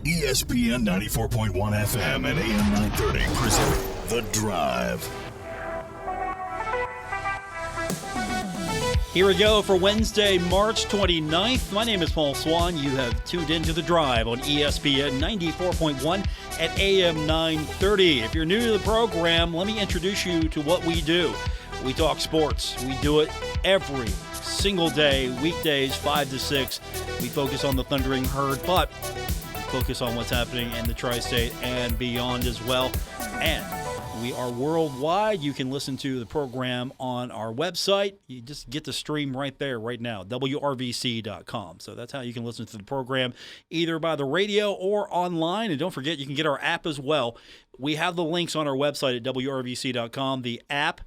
ESPN 94.1 FM and AM 930 present The Drive. Here we go for Wednesday, March 29th. My name is Paul Swann. You have tuned into The Drive on ESPN 94.1 at AM 930. If you're new to the program, let me introduce you to what we do. We talk sports. We do it every single day, weekdays 5 to 6. We focus on the Thundering Herd, but we focus on what's happening in the Tri-State and beyond as well. And we are worldwide. You can listen to the program on our website. You just get the stream right there, right now, WRVC.com. So that's how you can listen to the program, either by the radio or online. And don't forget, you can get our app as well. We have the links on our website at WRVC.com. The app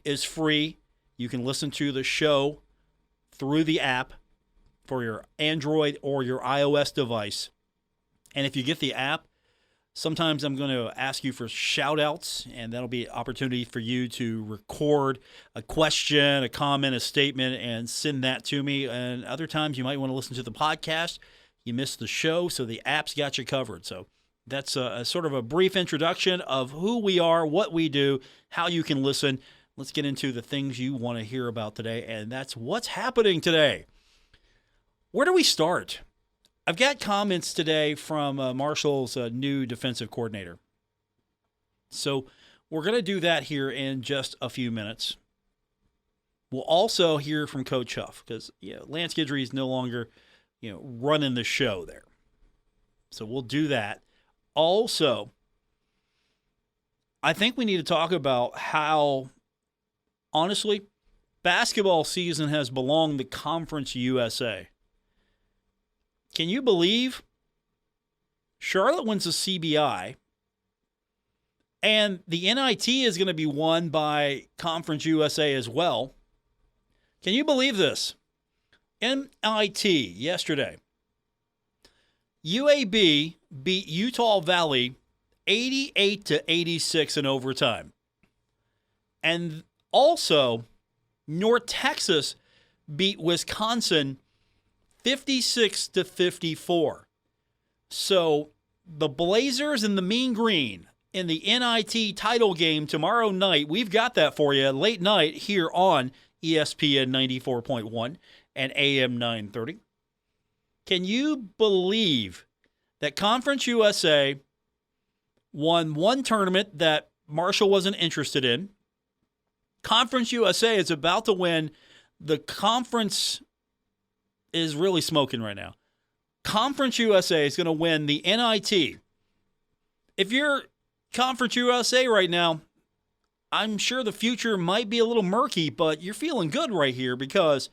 is free. You can listen to the show through the app for your Android or your iOS device. And if you get the app, sometimes I'm going to ask you for shout-outs, and that'll be an opportunity for you to record a question, a comment, a statement, and send that to me. And other times you might want to listen to the podcast. You missed the show, so the app's got you covered. So that's a sort of a brief introduction of who we are, what we do, how you can listen. Let's get into the things you want to hear about today, and that's what's happening today. Where do we start? I've got comments today from Marshall's new defensive coordinator. So we're going to do that here in just a few minutes. We'll also hear from Coach Huff because Lance Guidry is no longer running the show there. So we'll do that. Also, I think we need to talk about how, honestly, basketball season has belonged to Conference USA. Can you believe Charlotte wins the CBI and the NIT is going to be won by Conference USA as well? Can you believe this? NIT yesterday. UAB beat Utah Valley 88-86 in overtime. And also, North Texas beat Wisconsin 56-54. So the Blazers and the Mean Green in the NIT title game tomorrow night, we've got that for you late night here on ESPN 94.1 and AM 930. Can you believe that Conference USA won one tournament that Marshall wasn't interested in? Conference USA is about to win the conference is really smoking right now. Conference USA is going to win the NIT. If you're Conference USA right now, I'm sure the future might be a little murky, but you're feeling good right here because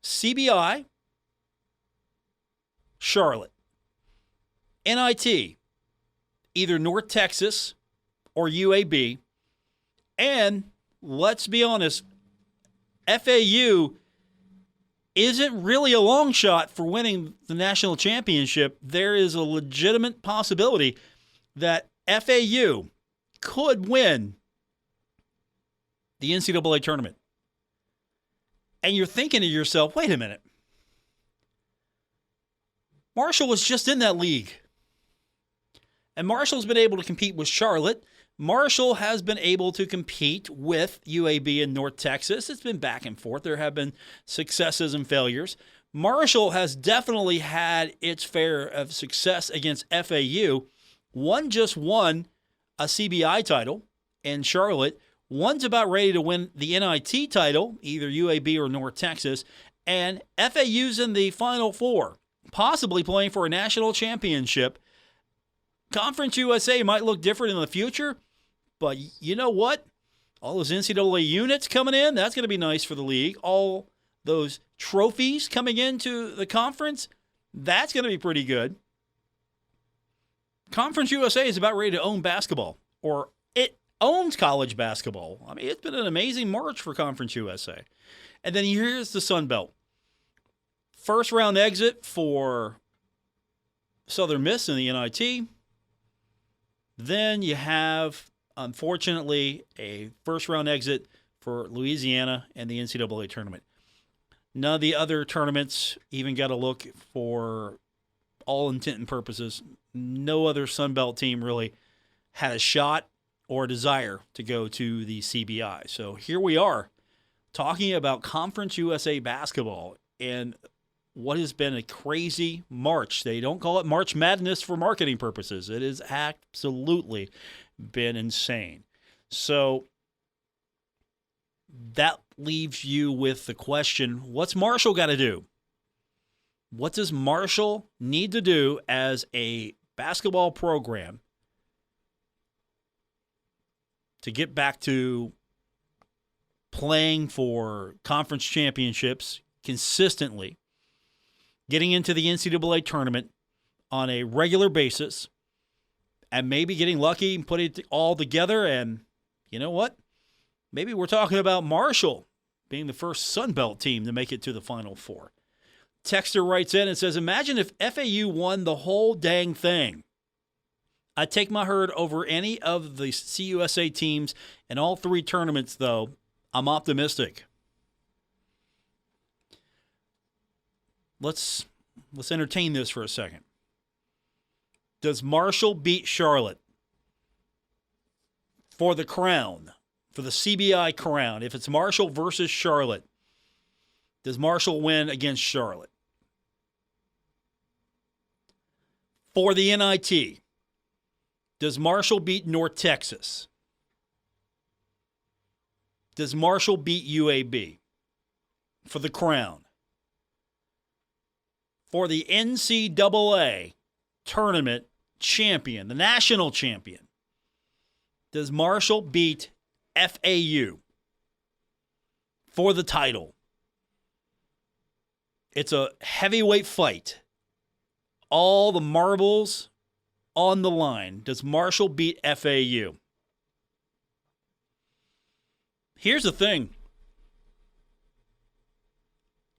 CBI, Charlotte, NIT, either North Texas or UAB, and let's be honest, FAU isn't really a long shot for winning the national championship. There is a legitimate possibility that FAU could win the NCAA tournament. And you're thinking to yourself, wait a minute. Marshall was just in that league. And Marshall's been able to compete with Charlotte. Marshall has been able to compete with UAB in North Texas. It's been back and forth. There have been successes and failures. Marshall has definitely had its fair of success against FAU. One just won a CBI title in Charlotte. One's about ready to win the NIT title, either UAB or North Texas. And FAU's in the Final Four, possibly playing for a national championship. Conference USA might look different in the future, but you know what? All those NCAA units coming in, that's going to be nice for the league. All those trophies coming into the conference, that's going to be pretty good. Conference USA is about ready to own basketball, or it owns college basketball. I mean, it's been an amazing March for Conference USA. And then here's the Sun Belt. First round exit for Southern Miss in the NIT. Then you have, unfortunately, a first-round exit for Louisiana and the NCAA tournament. None of the other tournaments even got a look for all intent and purposes, no other Sun Belt team really had a shot or a desire to go to the CBI. So here we are talking about Conference USA basketball and what has been a crazy March. They don't call it March Madness for marketing purposes. It has absolutely been insane. So that leaves you with the question, what's Marshall got to do? What does Marshall need to do as a basketball program to get back to playing for conference championships consistently, getting into the NCAA tournament on a regular basis, and maybe getting lucky and putting it all together? And you know what? Maybe we're talking about Marshall being the first Sun Belt team to make it to the Final Four. Texter writes in and says, imagine if FAU won the whole dang thing. I'd take my herd over any of the CUSA teams in all three tournaments, though. I'm optimistic. Let's entertain this for a second. Does Marshall beat Charlotte for the crown, for the CBI crown? If it's Marshall versus Charlotte, does Marshall win against Charlotte? For the NIT, does Marshall beat North Texas? Does Marshall beat UAB for the crown? For the NCAA tournament champion, the national champion, does Marshall beat FAU for the title? It's a heavyweight fight. All the marbles on the line. Does Marshall beat FAU? Here's the thing.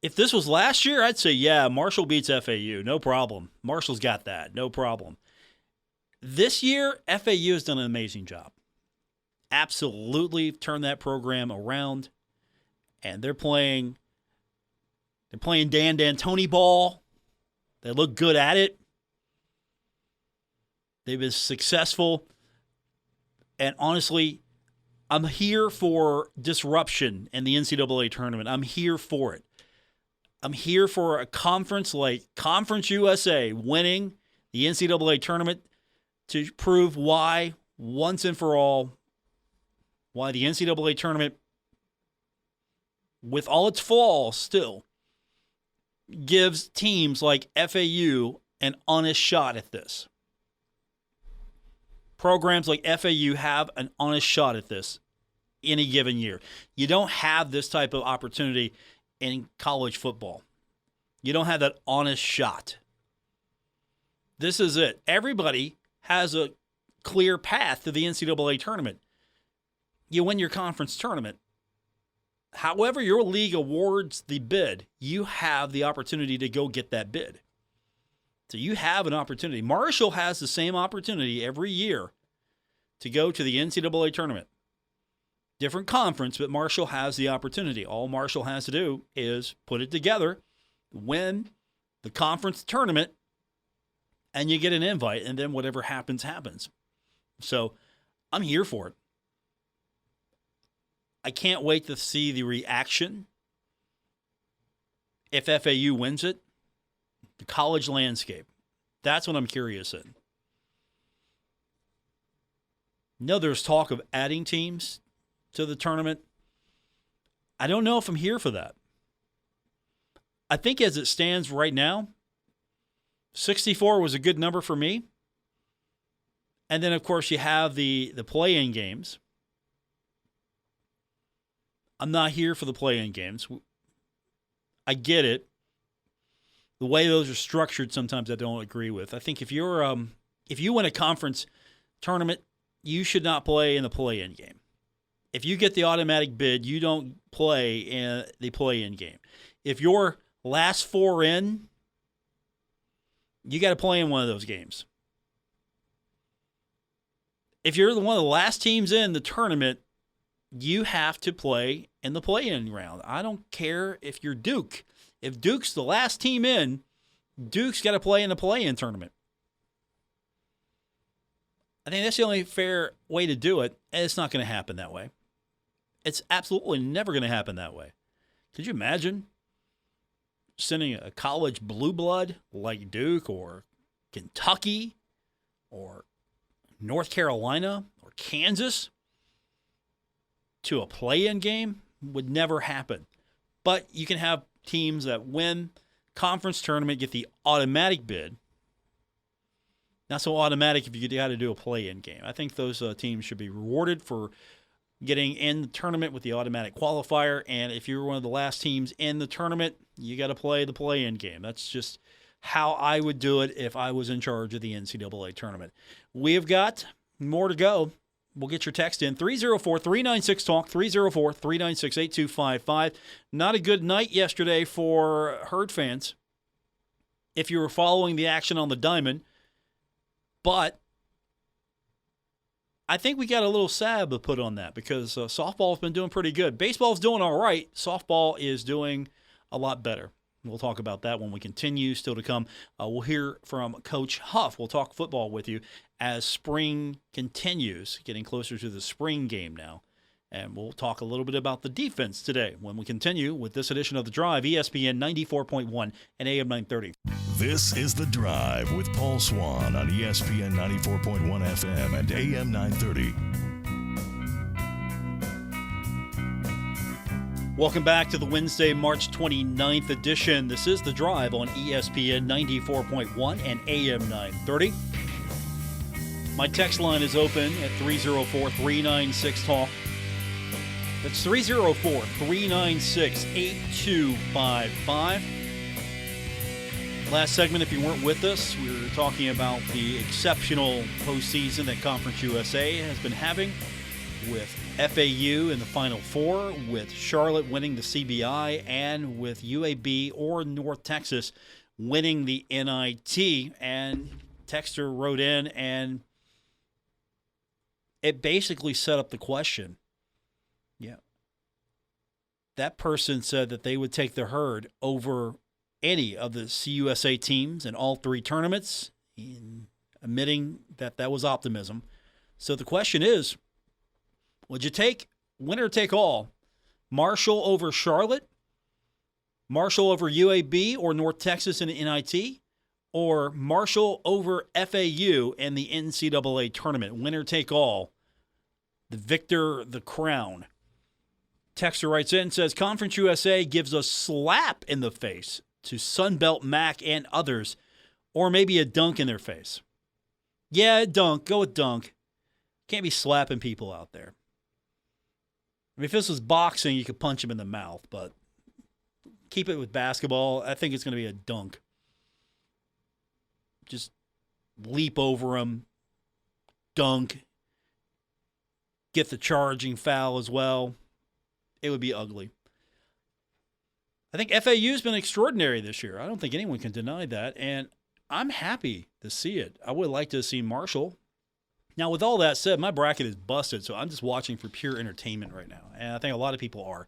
If this was last year, I'd say, yeah, Marshall beats FAU. No problem. Marshall's got that. No problem. This year, FAU has done an amazing job. Absolutely turned that program around. And they're playing Dan D'Antoni ball. They look good at it. They've been successful. And honestly, I'm here for disruption in the NCAA tournament. I'm here for it. I'm here for a conference like Conference USA winning the NCAA tournament to prove why, once and for all, why the NCAA tournament, with all its flaws still, gives teams like FAU an honest shot at this. Programs like FAU have an honest shot at this any given year. You don't have this type of opportunity in college football. You don't have that honest shot. This is it. Everybody has a clear path to the NCAA tournament. You win your conference tournament. However your league awards the bid, you have the opportunity to go get that bid. So you have an opportunity. Marshall has the same opportunity every year to go to the NCAA tournament. Different conference, but Marshall has the opportunity. All Marshall has to do is put it together, win the conference tournament, and you get an invite, and then whatever happens, happens. So I'm here for it. I can't wait to see the reaction if FAU wins it. The college landscape. That's what I'm curious in. No, there's talk of adding teams to the tournament. I don't know if I'm here for that. I think as it stands right now, 64 was a good number for me. And then, of course, you have the play-in games. I'm not here for the play-in games. I get it. The way those are structured, sometimes I don't agree with. I think if you win a conference tournament, you should not play in the play-in game. If you get the automatic bid, you don't play in the play-in game. If you're last four in, you got to play in one of those games. If you're one of the last teams in the tournament, you have to play in the play-in round. I don't care if you're Duke. If Duke's the last team in, Duke's got to play in the play-in tournament. I think that's the only fair way to do it, and it's not going to happen that way. It's absolutely never going to happen that way. Could you imagine sending a college blue blood like Duke or Kentucky or North Carolina or Kansas to a play-in game? Would never happen. But you can have teams that win conference tournament get the automatic bid. Not so automatic if you got to do a play-in game. I think those teams should be rewarded for getting in the tournament with the automatic qualifier, and if you're one of the last teams in the tournament, you got to play the play-in game. That's just how I would do it if I was in charge of the NCAA tournament. We have got more to go. We'll get your text in, 304-396-TALK, 304-396-8255. Not a good night yesterday for Herd fans, if you were following the action on the diamond, but I think we got a little salve to put on that because softball's been doing pretty good. Baseball's doing all right. Softball is doing a lot better. We'll talk about that when we continue. Still to come, we'll hear from Coach Huff. We'll talk football with you as spring continues, getting closer to the spring game now. And we'll talk a little bit about the defense today when we continue with this edition of The Drive, ESPN 94.1 and AM 930. This is The Drive with Paul Swann on ESPN 94.1 FM and AM 930. Welcome back to the Wednesday, March 29th edition. This is The Drive on ESPN 94.1 and AM 930. My text line is open at 304-396-TALK. That's 304-396-8255. Last segment, if you weren't with us, we were talking about the exceptional postseason that Conference USA has been having with FAU in the Final Four, with Charlotte winning the CBI, and with UAB or North Texas winning the NIT. And Texter wrote in, and it basically set up the question. Yeah. That person said that they would take the Herd over any of the CUSA teams in all three tournaments, admitting that that was optimism. So the question is, would you take winner take all, Marshall over Charlotte, Marshall over UAB or North Texas in the NIT, or Marshall over FAU in the NCAA tournament? Winner take all, the victor, the crown. Texter writes in and says, Conference USA gives a slap in the face to Sunbelt Mac and others, or maybe a dunk in their face. Yeah, dunk. Go with dunk. Can't be slapping people out there. I mean, if this was boxing, you could punch him in the mouth, but keep it with basketball. I think it's going to be a dunk. Just leap over him, dunk, get the charging foul as well. It would be ugly. I think FAU's been extraordinary this year. I don't think anyone can deny that, and I'm happy to see it. I would like to see Marshall. Now, with all that said, my bracket is busted, so I'm just watching for pure entertainment right now, and I think a lot of people are.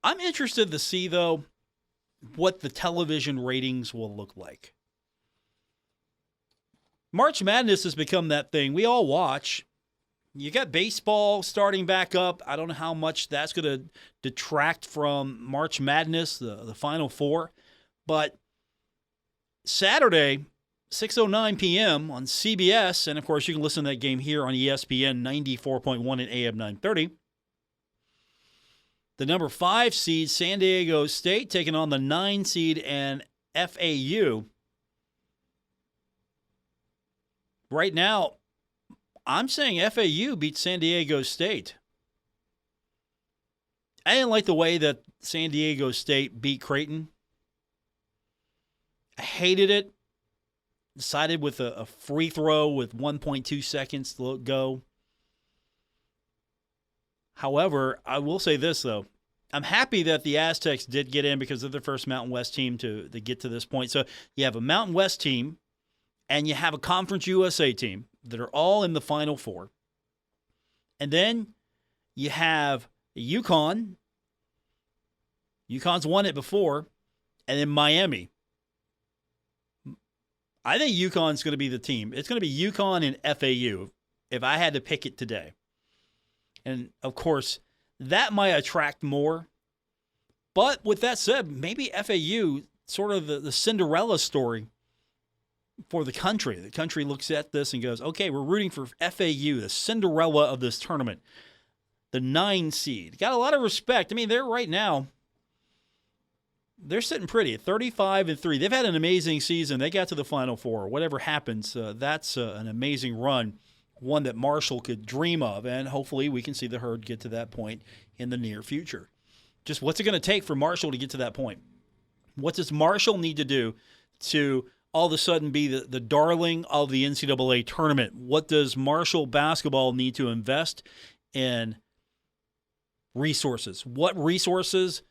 I'm interested to see, though, what the television ratings will look like. March Madness has become that thing we all watch. You got baseball starting back up. I don't know how much that's going to detract from March Madness, the Final Four, but Saturday, 6:09 p.m. on CBS, and of course you can listen to that game here on ESPN 94.1 and AM 930. The number 5 seed, San Diego State, taking on the 9 seed and FAU. Right now, I'm saying FAU beats San Diego State. I didn't like the way that San Diego State beat Creighton. I hated it. Decided with a free throw with 1.2 seconds to go. However, I will say this, though. I'm happy that the Aztecs did get in because they're the first Mountain West team to get to this point. So you have a Mountain West team and you have a Conference USA team that are all in the Final Four. And then you have UConn. UConn's won it before. And then Miami. I think UConn's going to be the team. It's going to be UConn and FAU if I had to pick it today. And, of course, that might attract more. But with that said, maybe FAU, sort of the Cinderella story for the country. The country looks at this and goes, okay, we're rooting for FAU, the Cinderella of this tournament, the 9 seed. Got a lot of respect. I mean, they're right now, they're sitting pretty at 35-3. They've had an amazing season. They got to the Final Four. Whatever happens, that's an amazing run, one that Marshall could dream of, and hopefully we can see the Herd get to that point in the near future. Just what's it going to take for Marshall to get to that point? What does Marshall need to do to all of a sudden be the darling of the NCAA tournament? What does Marshall basketball need to invest in resources? What resources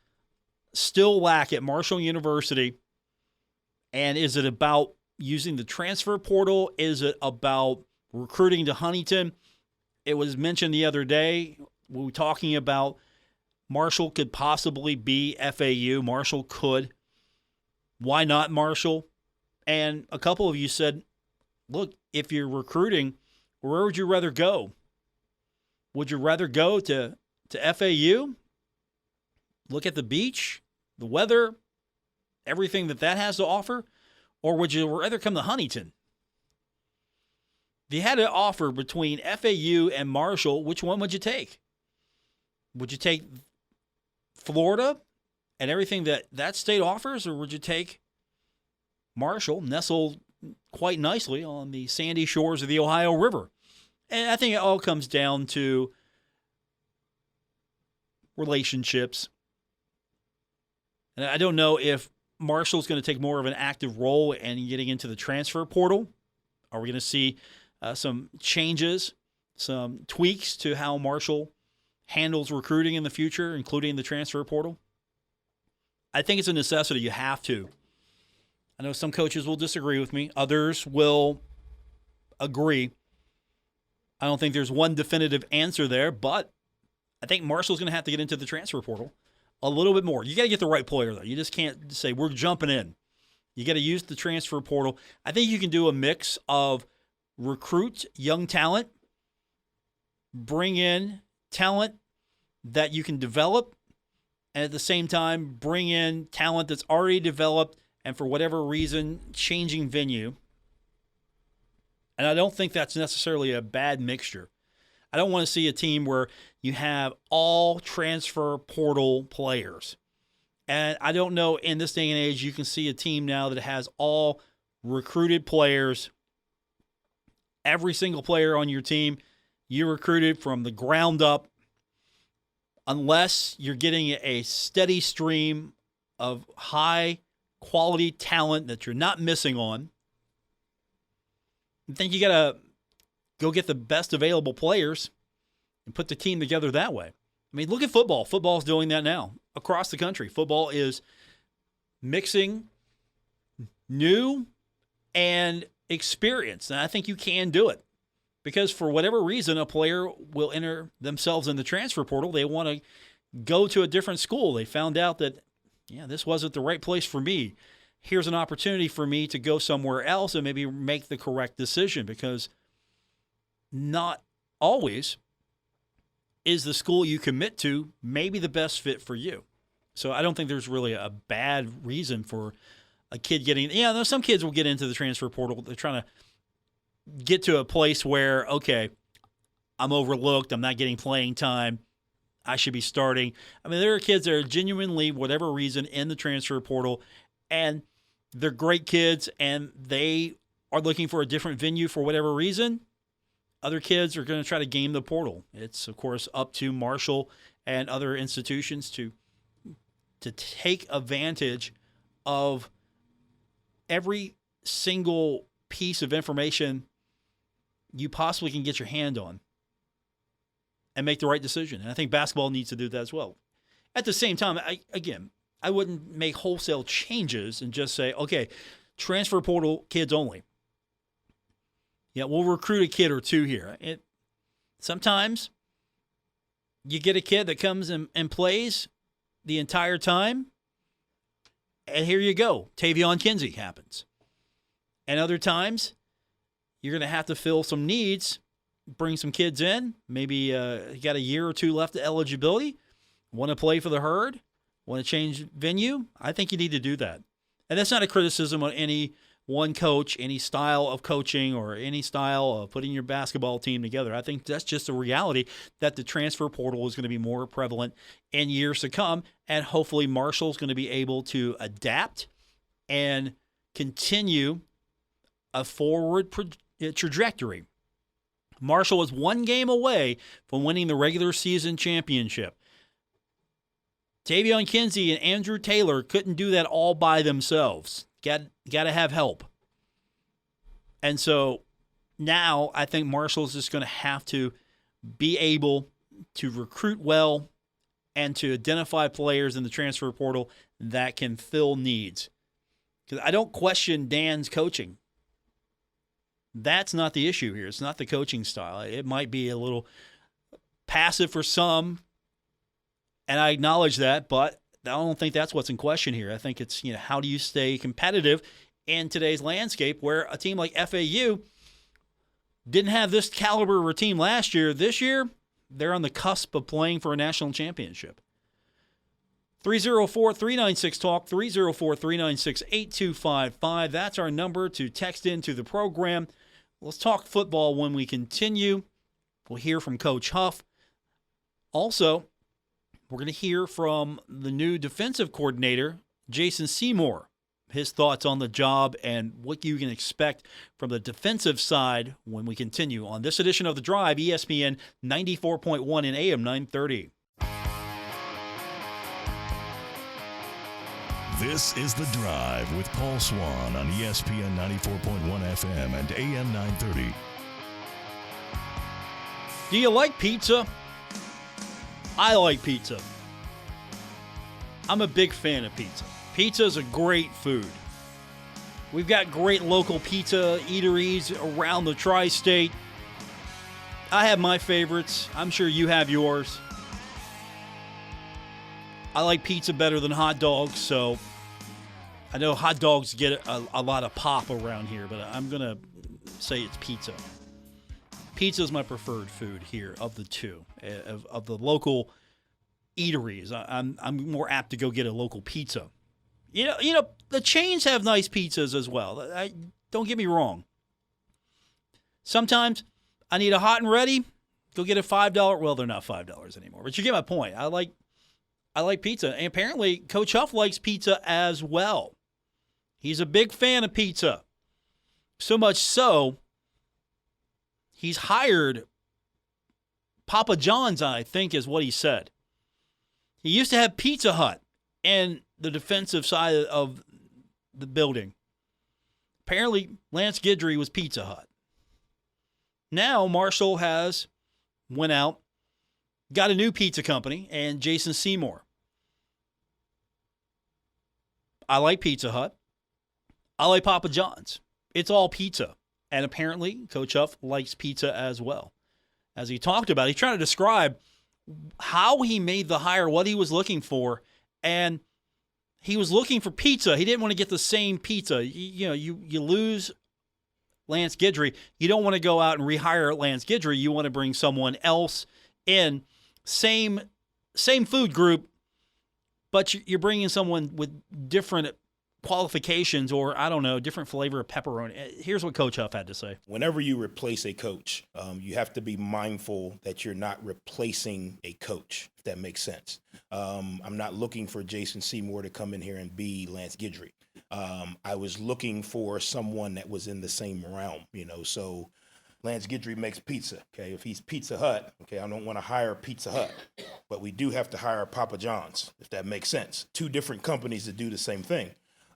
still lack at Marshall University? And is it about using the transfer portal? Is it about recruiting to Huntington? It was mentioned the other day, we were talking about Marshall could possibly be FAU. Marshall could. Why not Marshall? And a couple of you said, look, if you're recruiting, where would you rather go? Would you rather go to FAU? Look at the beach, the weather, everything that has to offer? Or would you rather come to Huntington? If you had an offer between FAU and Marshall, which one would you take? Would you take Florida and everything that state offers, or would you take Marshall, nestled quite nicely on the sandy shores of the Ohio River? And I think it all comes down to relationships. And I don't know if Marshall's going to take more of an active role in getting into the transfer portal. Are we going to see some changes, some tweaks to how Marshall handles recruiting in the future, including the transfer portal? I think it's a necessity. You have to. I know some coaches will disagree with me. Others will agree. I don't think there's one definitive answer there, but I think Marshall's going to have to get into the transfer portal a little bit more. You got to get the right player, though. You just can't say, we're jumping in. You got to use the transfer portal. I think you can do a mix of recruit young talent, bring in talent that you can develop, and at the same time bring in talent that's already developed and for whatever reason changing venue. And I don't think that's necessarily a bad mixture. I don't want to see a team where you have all transfer portal players. And I don't know, in this day and age, you can see a team now that has all recruited players. Every single player on your team, you recruited from the ground up, unless you're getting a steady stream of high-quality talent that you're not missing on. I think you got to go get the best available players and put the team together that way. I mean, look at football. Football's doing that now across the country. Football is mixing new and experience, and I think you can do it. Because for whatever reason, a player will enter themselves in the transfer portal. They want to go to a different school. They found out that, this wasn't the right place for me. Here's an opportunity for me to go somewhere else and maybe make the correct decision, because not always is the school you commit to maybe the best fit for you. So I don't think there's really a bad reason for a kid getting, some kids will get into the transfer portal. They're trying to get to a place where, okay, I'm overlooked. I'm not getting playing time. I should be starting. I mean, there are kids that are genuinely, whatever reason, in the transfer portal, and they're great kids, and they are looking for a different venue for whatever reason. Other kids are going to try to game the portal. It's, of course, up to Marshall and other institutions to take advantage of every single piece of information you possibly can get your hand on and make the right decision. And I think basketball needs to do that as well. At the same time, I wouldn't make wholesale changes and just say, okay, transfer portal kids only. We'll recruit a kid or two here. Sometimes you get a kid that comes and plays the entire time, and here you go. Tavion Kinsey happens. And other times, you're going to have to fill some needs, bring some kids in. Maybe you got a year or two left of eligibility, want to play for the Herd, want to change venue. I think you need to do that. And that's not a criticism on any one coach, any style of coaching, or any style of putting your basketball team together. I think that's just a reality that the transfer portal is going to be more prevalent in years to come, and hopefully Marshall's going to be able to adapt and continue a forward trajectory. Marshall is one game away from winning the regular season championship. Tavion Kinsey and Andrew Taylor couldn't do that all by themselves. Got to have help. And so now I think Marshall's just going to have to be able to recruit well and to identify players in the transfer portal that can fill needs. Because I don't question Dan's coaching. That's not the issue here. It's not the coaching style. It might be a little passive for some, and I acknowledge that, but I don't think that's what's in question here. I think it's, how do you stay competitive in today's landscape where a team like FAU didn't have this caliber of a team last year. This year, they're on the cusp of playing for a national championship. 304-396-TALK, 304-396-8255. That's our number to text into the program. Let's talk football when we continue. We'll hear from Coach Huff. Also, we're going to hear from the new defensive coordinator, Jason Semore, his thoughts on the job and what you can expect from the defensive side when we continue on this edition of The Drive, ESPN 94.1 and AM 930. This is The Drive with Paul Swann on ESPN 94.1 FM and AM 930. Do you like pizza? I like pizza. I'm a big fan of pizza. Pizza is a great food. We've got great local pizza eateries around the tri-state. I have my favorites. I'm sure you have yours. I like pizza better than hot dogs, so I know hot dogs get a lot of pop around here, but I'm going to say it's pizza. Pizza is my preferred food here of the two, of the local eateries. I'm more apt to go get a local pizza. You know, the chains have nice pizzas as well. Don't get me wrong. Sometimes I need a hot and ready. Go get a $5. Well, they're not $5 anymore, but you get my point. I like pizza, and apparently Coach Huff likes pizza as well. He's a big fan of pizza. So much so, he's hired Papa John's, I think is what he said. He used to have Pizza Hut in the defensive side of the building. Apparently, Lance Guidry was Pizza Hut. Now, Marshall has went out, got a new pizza company, and Jason Semore. I like Pizza Hut. I like Papa John's. It's all pizza. And apparently, Coach Huff likes pizza as well. As he talked about, he's trying to describe how he made the hire, what he was looking for, and he was looking for pizza. He didn't want to get the same pizza. You lose Lance Guidry. You don't want to go out and rehire Lance Guidry. You want to bring someone else in, same food group, but you're bringing someone with different qualifications or, I don't know, different flavor of pepperoni. Here's what Coach Huff had to say. Whenever you replace a coach, you have to be mindful that you're not replacing a coach, if that makes sense. I'm not looking for Jason Semore to come in here and be Lance Guidry. I was looking for someone that was in the same realm, so Lance Guidry makes pizza, okay? If he's Pizza Hut, okay, I don't want to hire Pizza Hut, but we do have to hire Papa John's, if that makes sense. Two different companies that do the same thing.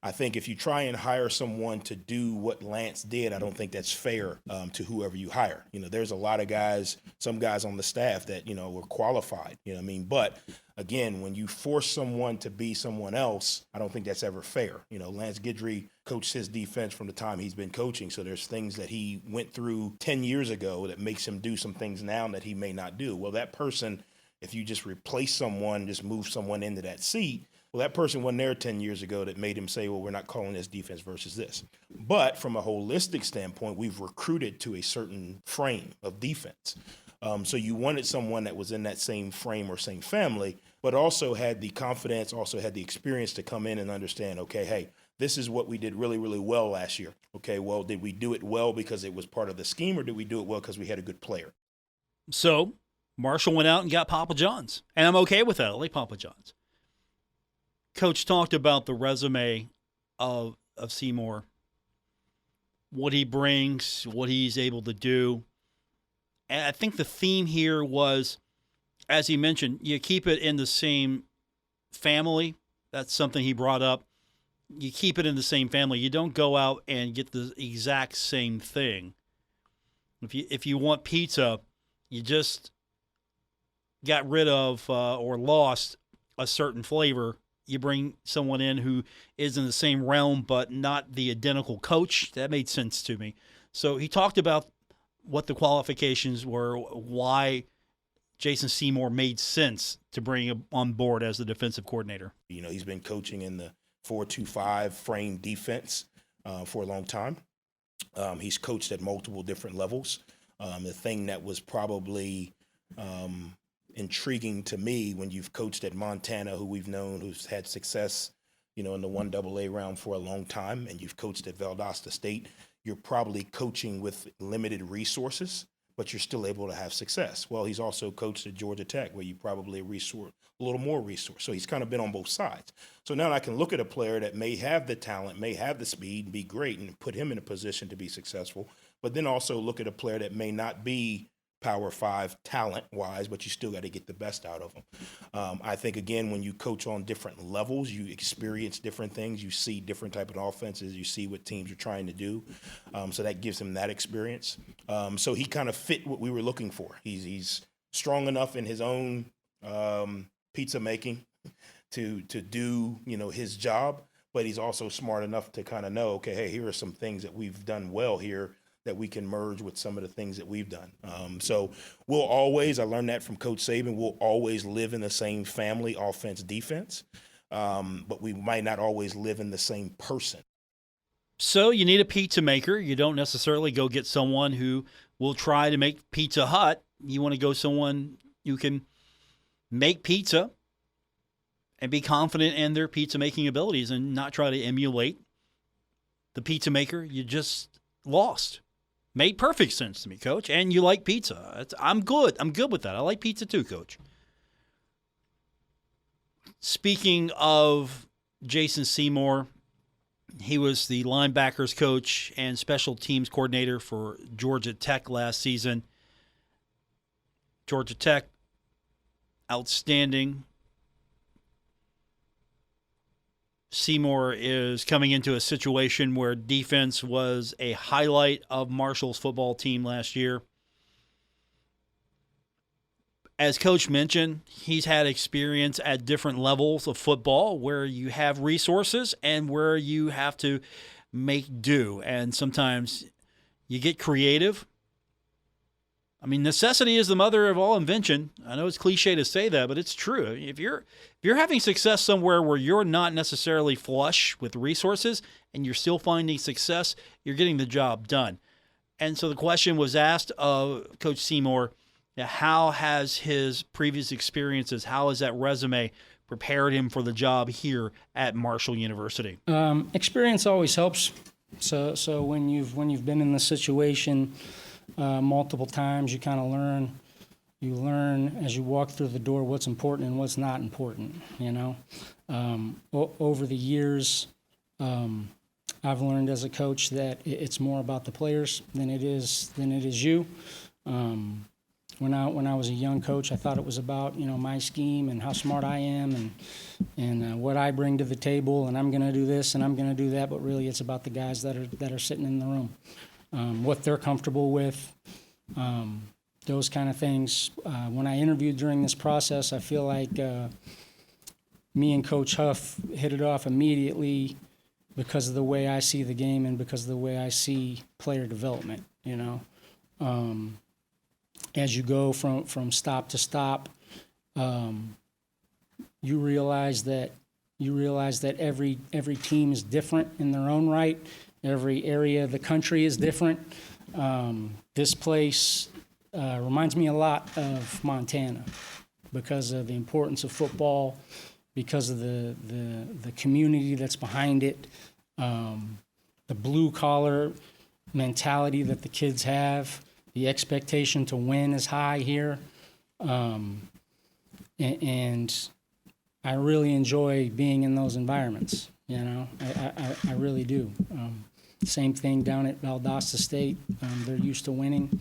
I think if you try and hire someone to do what Lance did, I don't think that's fair to whoever you hire. There's a lot of guys, some guys on the staff that, were qualified, But, again, when you force someone to be someone else, I don't think that's ever fair. Lance Guidry coached his defense from the time he's been coaching, so there's things that he went through 10 years ago that makes him do some things now that he may not do. Well, that person, if you just replace someone, just move someone into that seat, Well, that person wasn't there 10 years ago that made him say, well, we're not calling this defense versus this. But from a holistic standpoint, we've recruited to a certain frame of defense. So you wanted someone that was in that same frame or same family, but also had the confidence, also had the experience to come in and understand, okay, hey, this is what we did really, really well last year. Okay, well, did we do it well because it was part of the scheme, or did we do it well because we had a good player? So Marshall went out and got Papa John's, and I'm okay with that. I like Papa John's. Coach talked about the resume of Semore, what he brings, what he's able to do. And I think the theme here was, as he mentioned, you keep it in the same family. That's something he brought up. You keep it in the same family. You don't go out and get the exact same thing. If you want pizza, you just got rid of or lost a certain flavor. You bring someone in who is in the same realm but not the identical coach. That made sense to me. So he talked about what the qualifications were, why Jason Semore made sense to bring him on board as the defensive coordinator. You know, he's been coaching in the 4-2-5 frame defense for a long time. He's coached at multiple different levels. The thing that was probably intriguing to me when you've coached at Montana, who we've known, who's had success, you know, in the 1AA round for a long time, and you've coached at Valdosta State, you're probably coaching with limited resources, but you're still able to have success. Well, he's also coached at Georgia Tech, where you probably a little more resource. So he's kind of been on both sides. So now I can look at a player that may have the talent, may have the speed, and be great, and put him in a position to be successful, but then also look at a player that may not be Power 5 talent-wise, but you still got to get the best out of them. I think, again, when you coach on different levels, you experience different things. You see different type of offenses. You see what teams are trying to do. So that gives him that experience. So he kind of fit what we were looking for. He's strong enough in his own pizza making to do, you know, his job, but he's also smart enough to kind of know, okay, hey, here are some things that we've done well here that we can merge with some of the things that we've done. So we'll always, I learned that from Coach Saban, we'll always live in the same family, offense, defense, but we might not always live in the same person. So you need a pizza maker. You don't necessarily go get someone who will try to make Pizza Hut. You want to go someone who can make pizza and be confident in their pizza making abilities and not try to emulate the pizza maker you just lost. Made perfect sense to me, Coach. And you like pizza. I'm good. I'm good with that. I like pizza too, Coach. Speaking of Jason Semore, he was the linebackers coach and special teams coordinator for Georgia Tech last season. Georgia Tech, outstanding. Semore is coming into a situation where defense was a highlight of Marshall's football team last year. As Coach mentioned, he's had experience at different levels of football where you have resources and where you have to make do. And sometimes you get creative. I mean, necessity is the mother of all invention. I know it's cliche to say that, but it's true. If you're having success somewhere where you're not necessarily flush with resources and you're still finding success, you're getting the job done. And so the question was asked of Coach Semore, how has his previous experiences, how has that resume prepared him for the job here at Marshall University? Experience always helps. So when you've been in the situation multiple times, you kind of learn. You learn as you walk through the door what's important and what's not important. You know, over the years, I've learned as a coach that it's more about the players than it is you. When I was a young coach, I thought it was about, you know, my scheme and how smart I am and what I bring to the table, and I'm going to do this and I'm going to do that. But really, it's about the guys that are sitting in the room. What they're comfortable with, those kind of things. When I interviewed during this process, I feel like me and Coach Huff hit it off immediately because of the way I see the game and because of the way I see player development, you know. As you go from stop to stop, you realize that You realize that every team is different in their own right. Every area of the country is different. This place reminds me a lot of Montana because of the importance of football, because of the community that's behind it, the blue-collar mentality that the kids have. The expectation to win is high here. And I really enjoy being in those environments, you know. I really do. Same thing down at Valdosta State. They're used to winning.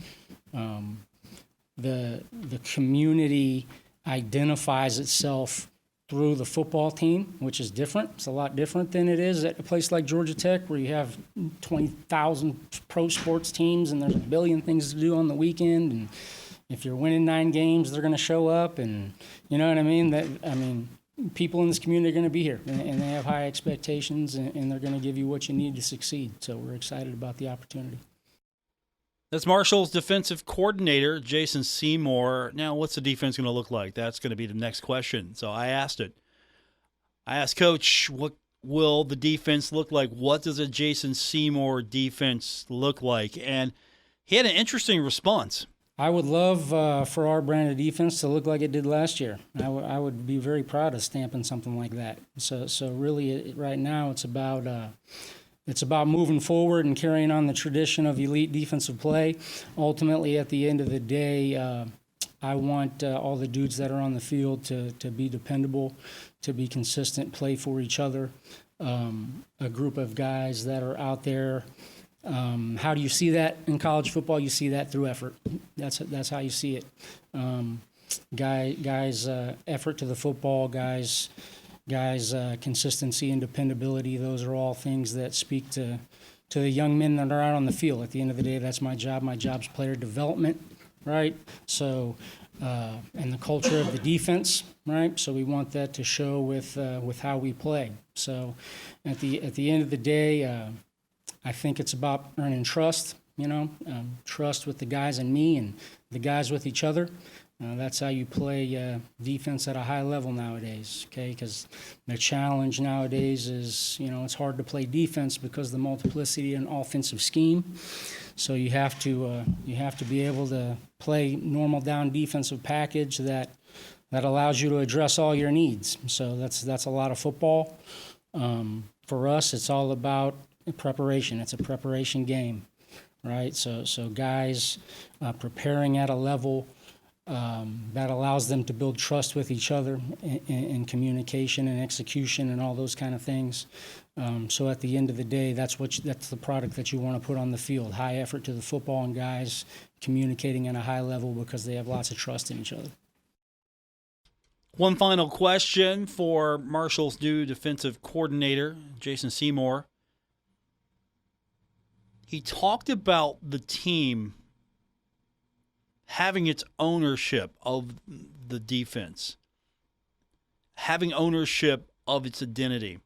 The community identifies itself through the football team, which is different. It's a lot different than it is at a place like Georgia Tech, where you have 20,000 pro sports teams and there's a billion things to do on the weekend. And if you're winning 9 games, they're going to show up, and you know what I mean. People in this community are going to be here, and they have high expectations, and they're going to give you what you need to succeed. So we're excited about the opportunity. That's Marshall's defensive coordinator, Jason Semore. Now, what's the defense going to look like? That's going to be the next question. So I asked it. I asked Coach, what will the defense look like? What does a Jason Semore defense look like? And he had an interesting response. I would love for our brand of defense to look like it did last year. I would be very proud of stamping something like that. So really, right now, it's about moving forward and carrying on the tradition of elite defensive play. Ultimately, at the end of the day, I want all the dudes that are on the field to be dependable, to be consistent, play for each other. A group of guys that are out there. How do you see that in college football? You see that through effort. That's how you see it. Guys, effort to the football. Guys, consistency and dependability. Those are all things that speak to the young men that are out on the field. At the end of the day, that's my job. My job's player development, right? So, and the culture of the defense, right? So we want that to show with how we play. So, at the end of the day. I think it's about earning trust, trust with the guys and me and the guys with each other. That's how you play defense at a high level nowadays, okay? Because the challenge nowadays is, it's hard to play defense because of the multiplicity and offensive scheme. So you have to be able to play normal down defensive package that allows you to address all your needs. So that's a lot of football. For us, it's all about preparation. It's a preparation game, right? So guys preparing at a level that allows them to build trust with each other in communication and execution and all those kind of things. So at the end of the day, that's the product that you want to put on the field. High effort to the football and guys communicating at a high level because they have lots of trust in each other. One final question for Marshall's new defensive coordinator, Jason Semore. He talked about the team having its ownership of the defense, having ownership of its identity.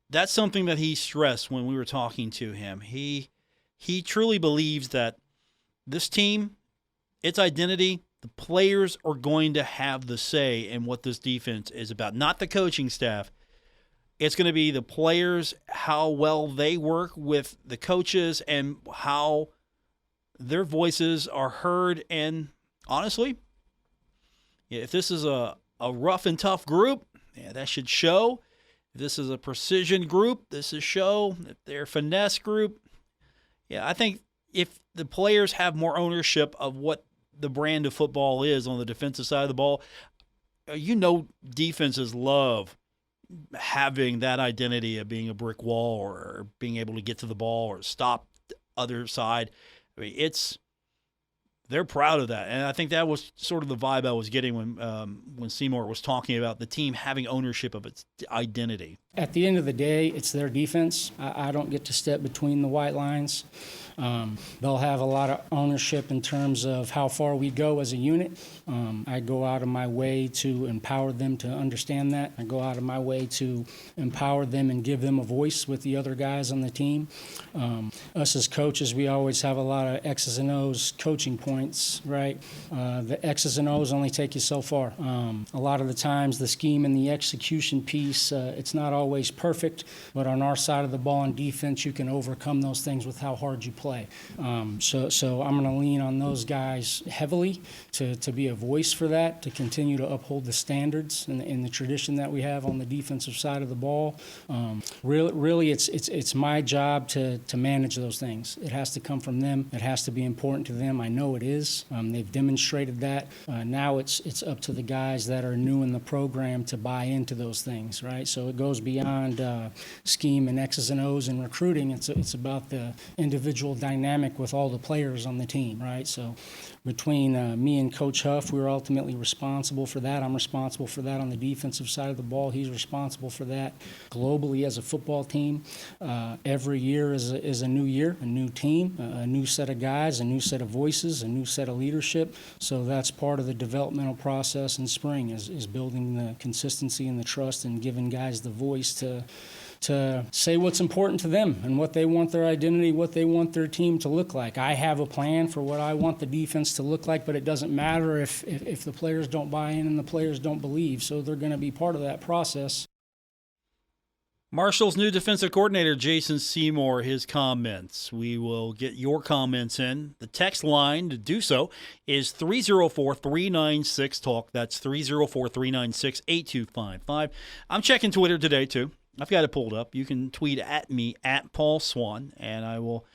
That's something that he stressed when we were talking to him. He truly believes that this team, its identity, the players are going to have the say in what this defense is about, not the coaching staff. It's going to be the players, how well they work with the coaches and how their voices are heard. And honestly, if this is a rough and tough group, that should show. If this is a precision group, this is show. If they're a finesse group, I think if the players have more ownership of what the brand of football is on the defensive side of the ball, defenses love having that identity of being a brick wall or being able to get to the ball or stop the other side. I mean, they're proud of that. And I think that was sort of the vibe I was getting when Semore was talking about the team having ownership of its identity. At the end of the day, it's their defense. I don't get to step between the white lines. They'll have a lot of ownership in terms of how far we go as a unit. I go out of my way to empower them to understand that. I go out of my way to empower them and give them a voice with the other guys on the team. Us as coaches, we always have a lot of X's and O's coaching points, right? The X's and O's only take you so far. A lot of the times the scheme and the execution piece, it's not always perfect, but on our side of the ball in defense, you can overcome those things with how hard you play. So I'm going to lean on those guys heavily to be a voice for that, to continue to uphold the standards and the tradition that we have on the defensive side of the ball. Really, it's my job to manage those things. It has to come from them. It has to be important to them. I know it is. They've demonstrated that. Now it's up to the guys that are new in the program to buy into those things, right? So it goes beyond scheme and X's and O's and recruiting. It's about the individual dynamic with all the players on the team, right? So between me and Coach Huff, we're ultimately responsible for that. I'm responsible for that on the defensive side of the ball. He's responsible for that globally as a football team. Every year is a new year, a new team, a new set of guys, a new set of voices, a new set of leadership. So that's part of the developmental process in spring is building the consistency and the trust and giving guys the voice to say what's important to them and what they want their identity, what they want their team to look like. I have a plan for what I want the defense to look like, but it doesn't matter if the players don't buy in and the players don't believe. So they're going to be part of that process. Marshall's new defensive coordinator, Jason Semore, his comments. We will get your comments in. The text line to do so is 304-396-TALK. That's 304-396-8255. I'm checking Twitter today, too. I've got it pulled up. You can tweet at me, at Paul Swann, and I will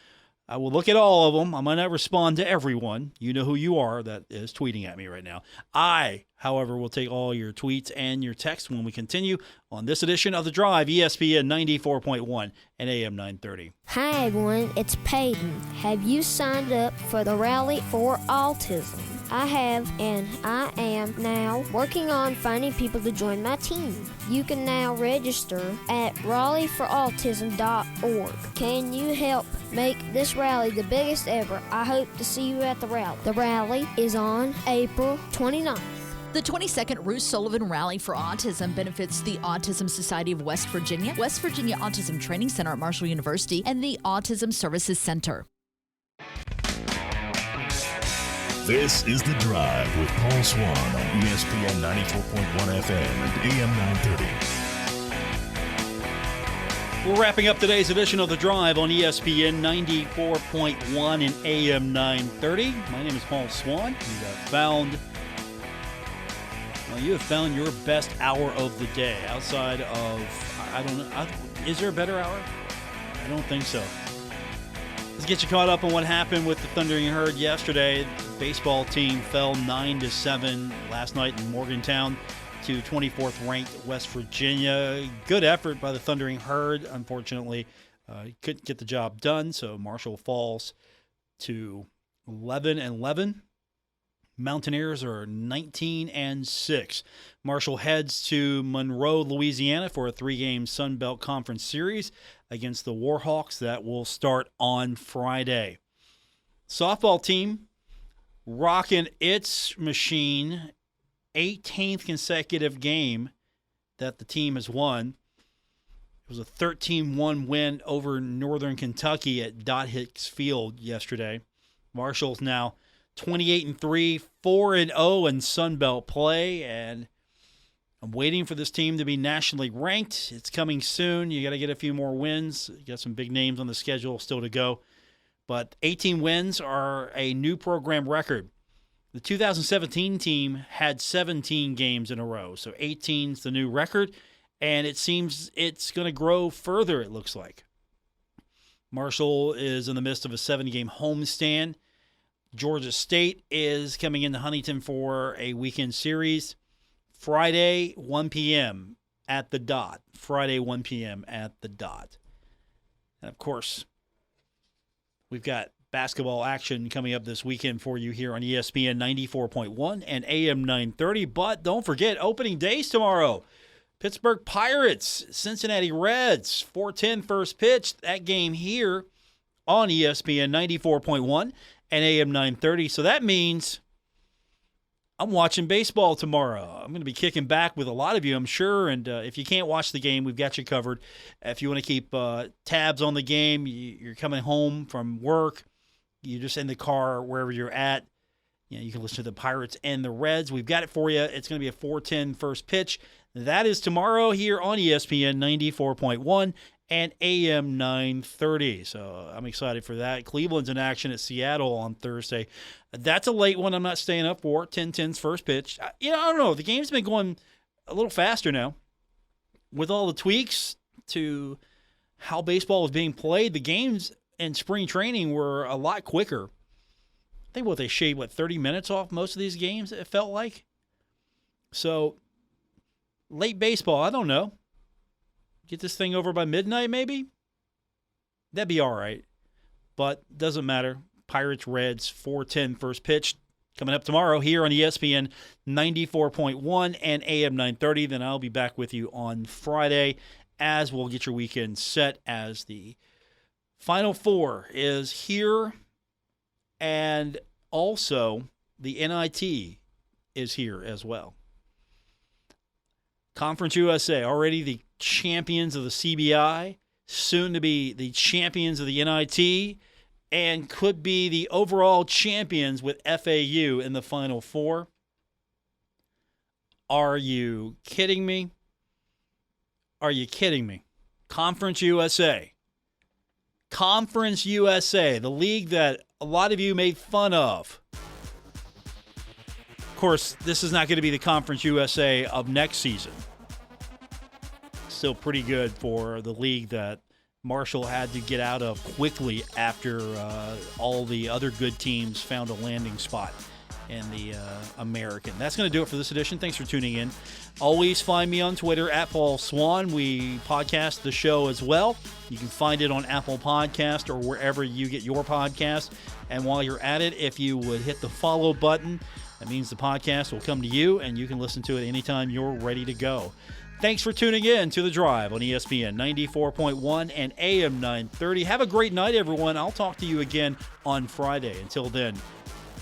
look at all of them. I might not respond to everyone. You know who you are that is tweeting at me right now. I, however, will take all your tweets and your texts when we continue on this edition of The Drive, ESPN 94.1 and AM 930. Hi, everyone. It's Peyton. Have you signed up for the Rally for Autism? I have, and I am now working on finding people to join my team. You can now register at rallyforautism.org. Can you help make this rally the biggest ever? I hope to see you at the rally. The rally is on April 29th. The 22nd Ruth Sullivan Rally for Autism benefits the Autism Society of West Virginia, West Virginia Autism Training Center at Marshall University, and the Autism Services Center. This is The Drive with Paul Swann on ESPN 94.1 FM and AM 930. We're wrapping up today's edition of The Drive on ESPN 94.1 and AM 930. My name is Paul Swann. You have found your best hour of the day outside of, I don't know, is there a better hour? I don't think so. Let's get you caught up on what happened with the Thundering Herd yesterday. The baseball team fell 9-7 last night in Morgantown to 24th ranked West Virginia. Good effort by the Thundering Herd. Unfortunately, couldn't get the job done, so Marshall falls to 11-11. Mountaineers are 19-6. Marshall heads to Monroe, Louisiana for a 3-game Sun Belt Conference series against the Warhawks that will start on Friday. Softball team rocking its machine, 18th consecutive game that the team has won. It was a 13-1 win over Northern Kentucky at Dot Hicks Field yesterday. Marshall's now 28-3, 4-0 in Sun Belt play, and I'm waiting for this team to be nationally ranked. It's coming soon. You got to get a few more wins. You got some big names on the schedule still to go. But 18 wins are a new program record. The 2017 team had 17 games in a row, so 18 is the new record, and it seems it's going to grow further, it looks like. Marshall is in the midst of a 7-game homestand. Georgia State is coming into Huntington for a weekend series. Friday, 1 p.m. at the Dot. Friday, 1 p.m. at the Dot. And, of course, we've got basketball action coming up this weekend for you here on ESPN 94.1 and AM 930. But don't forget, opening days tomorrow. Pittsburgh Pirates, Cincinnati Reds, 4:10 first pitch. That game here on ESPN 94.1 and AM 930. So that means I'm watching baseball tomorrow. I'm going to be kicking back with a lot of you, I'm sure. And if you can't watch the game, we've got you covered. If you want to keep tabs on the game, you're coming home from work, you're just in the car, wherever you're at, you can listen to the Pirates and the Reds. We've got it for you. It's going to be a 4:10 first pitch. That is tomorrow here on ESPN 94.1 and AM 930. So I'm excited for that. Cleveland's in action at Seattle on Thursday. That's a late one I'm not staying up for. 10:10's first pitch. I don't know. The game's been going a little faster now. With all the tweaks to how baseball is being played, the games in spring training were a lot quicker. I think they shaved, 30 minutes off most of these games, it felt like. So, late baseball, I don't know. Get this thing over by midnight, maybe? That'd be all right. But doesn't matter. Pirates, Reds, 4:10 first pitch. Coming up tomorrow here on ESPN 94.1 and AM 930. Then I'll be back with you on Friday as we'll get your weekend set as the Final Four is here. And also, the NIT is here as well. Conference USA, already the champions of the CBI, soon to be the champions of the NIT, and could be the overall champions with FAU in the Final Four. Are you kidding me? Are you kidding me? Conference USA. Conference USA, the league that a lot of you made fun of. Of course, this is not going to be the Conference USA of next season. Still pretty good for the league that Marshall had to get out of quickly after all the other good teams found a landing spot in the American. That's going to do it for this edition. Thanks for tuning in. Always find me on Twitter at Paul Swann. We podcast the show as well. You can find it on Apple Podcast or wherever you get your podcast. And while you're at it, if you would hit the follow button, that means the podcast will come to you and you can listen to it anytime you're ready to go. Thanks for tuning in to The Drive on ESPN 94.1 and AM 930. Have a great night, everyone. I'll talk to you again on Friday. Until then,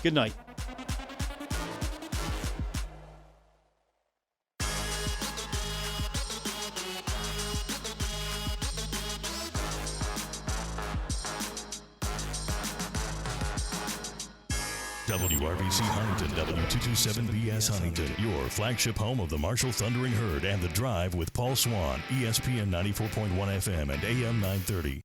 good night. WRBC Huntington, W227BS Huntington, your flagship home of the Marshall Thundering Herd and The Drive with Paul Swann, ESPN 94.1 FM and AM 930.